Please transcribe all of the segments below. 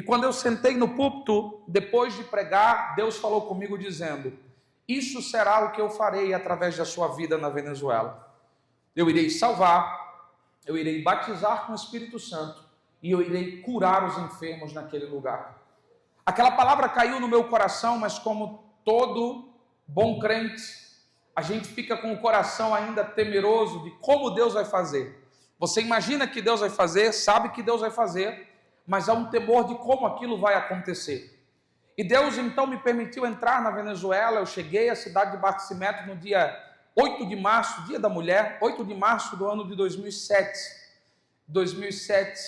quando eu sentei no púlpito, depois de pregar, Deus falou comigo dizendo: isso será o que eu farei através da sua vida na Venezuela. Eu irei salvar, eu irei batizar com o Espírito Santo e eu irei curar os enfermos naquele lugar. Aquela palavra caiu no meu coração, mas como todo bom crente, a gente fica com o coração ainda temeroso de como Deus vai fazer. Você imagina que Deus vai fazer, sabe que Deus vai fazer, mas há um temor de como aquilo vai acontecer. E Deus então me permitiu entrar na Venezuela. Eu cheguei à cidade de Barquisimeto no dia 8 de março, dia da mulher, 8 de março do ano de 2007. 2007,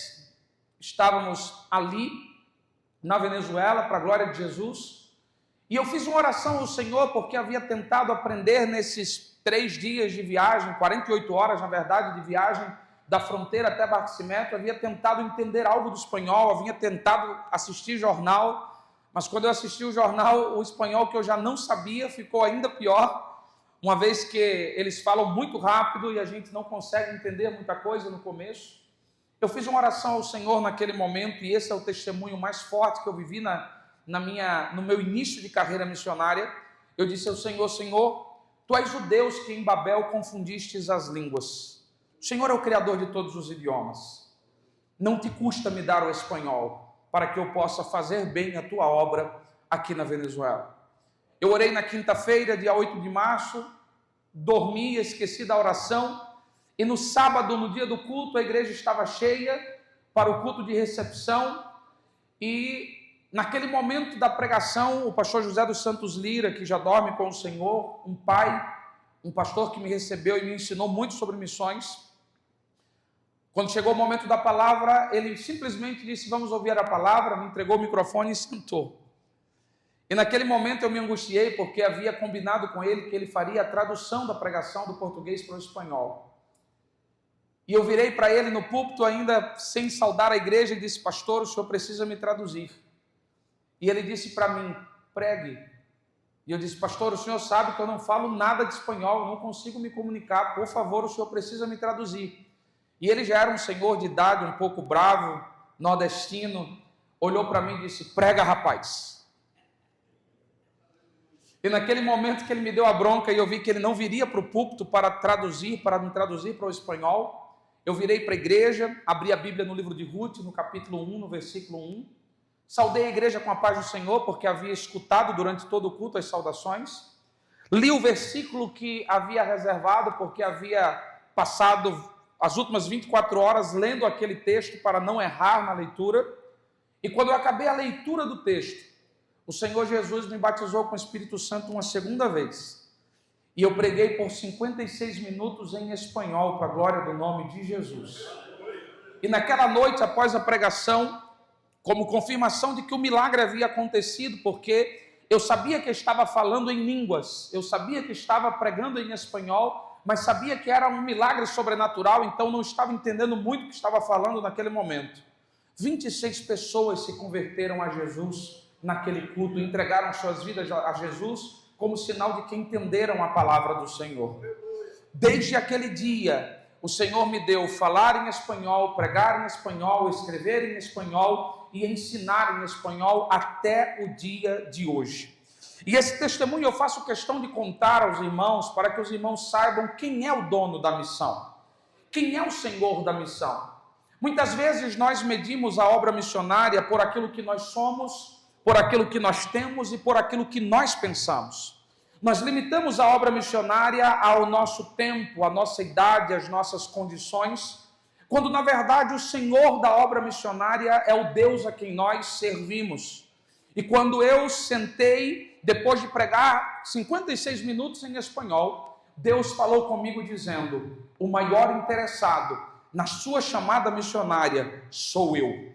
estávamos ali na Venezuela, para a glória de Jesus. E eu fiz uma oração ao Senhor, porque havia tentado aprender nesses 3 dias de viagem, 48 horas, na verdade, de viagem, da fronteira até Barquisimeto. Havia tentado entender algo do espanhol, havia tentado assistir jornal, mas quando eu assisti o jornal, o espanhol que eu já não sabia ficou ainda pior, uma vez que eles falam muito rápido e a gente não consegue entender muita coisa no começo. Eu fiz uma oração ao Senhor naquele momento, e esse é o testemunho mais forte que eu vivi no meu início de carreira missionária. Eu disse ao Senhor: Senhor, Tu és o Deus que em Babel confundistes as línguas. O Senhor é o Criador de todos os idiomas. Não te custa me dar o espanhol, para que eu possa fazer bem a Tua obra aqui na Venezuela. Eu orei na quinta-feira, dia 8 de março, dormi, esqueci da oração, e no sábado, no dia do culto, a igreja estava cheia para o culto de recepção, e naquele momento da pregação, o pastor José dos Santos Lira, que já dorme com o Senhor, um pai, um pastor que me recebeu e me ensinou muito sobre missões, quando chegou o momento da palavra, ele simplesmente disse: vamos ouvir a palavra, me entregou o microfone e sentou. E naquele momento eu me angustiei, porque havia combinado com ele que ele faria a tradução da pregação do português para o espanhol. E eu virei para ele no púlpito, ainda sem saudar a igreja, e disse: pastor, o senhor precisa me traduzir. E ele disse para mim: pregue. E eu disse: pastor, o senhor sabe que eu não falo nada de espanhol, eu não consigo me comunicar, por favor, o senhor precisa me traduzir. E ele já era um senhor de idade, um pouco bravo, nordestino, olhou para mim e disse: prega, rapaz. E naquele momento que ele me deu a bronca e eu vi que ele não viria para o púlpito para me traduzir para o espanhol, eu virei para a igreja, abri a Bíblia no livro de Ruth, no capítulo 1, no versículo 1, saudei a igreja com a paz do Senhor, porque havia escutado durante todo o culto as saudações, li o versículo que havia reservado, porque havia passado as últimas 24 horas lendo aquele texto para não errar na leitura, e quando eu acabei a leitura do texto, o Senhor Jesus me batizou com o Espírito Santo uma segunda vez, e eu preguei por 56 minutos em espanhol, para a glória do nome de Jesus. E naquela noite, após a pregação, como confirmação de que o milagre havia acontecido, porque eu sabia que estava falando em línguas, eu sabia que estava pregando em espanhol, mas sabia que era um milagre sobrenatural, então não estava entendendo muito o que estava falando naquele momento. 26 pessoas se converteram a Jesus naquele culto, entregaram suas vidas a Jesus como sinal de que entenderam a palavra do Senhor. Desde aquele dia, o Senhor me deu falar em espanhol, pregar em espanhol, escrever em espanhol e ensinar em espanhol até o dia de hoje. E esse testemunho eu faço questão de contar aos irmãos, para que os irmãos saibam quem é o dono da missão, quem é o Senhor da missão. Muitas vezes nós medimos a obra missionária por aquilo que nós somos, por aquilo que nós temos e por aquilo que nós pensamos. Nós limitamos a obra missionária ao nosso tempo, à nossa idade, às nossas condições, quando na verdade o Senhor da obra missionária é o Deus a quem nós servimos. E quando eu sentei, depois de pregar 56 minutos em espanhol, Deus falou comigo dizendo: o maior interessado na sua chamada missionária sou eu.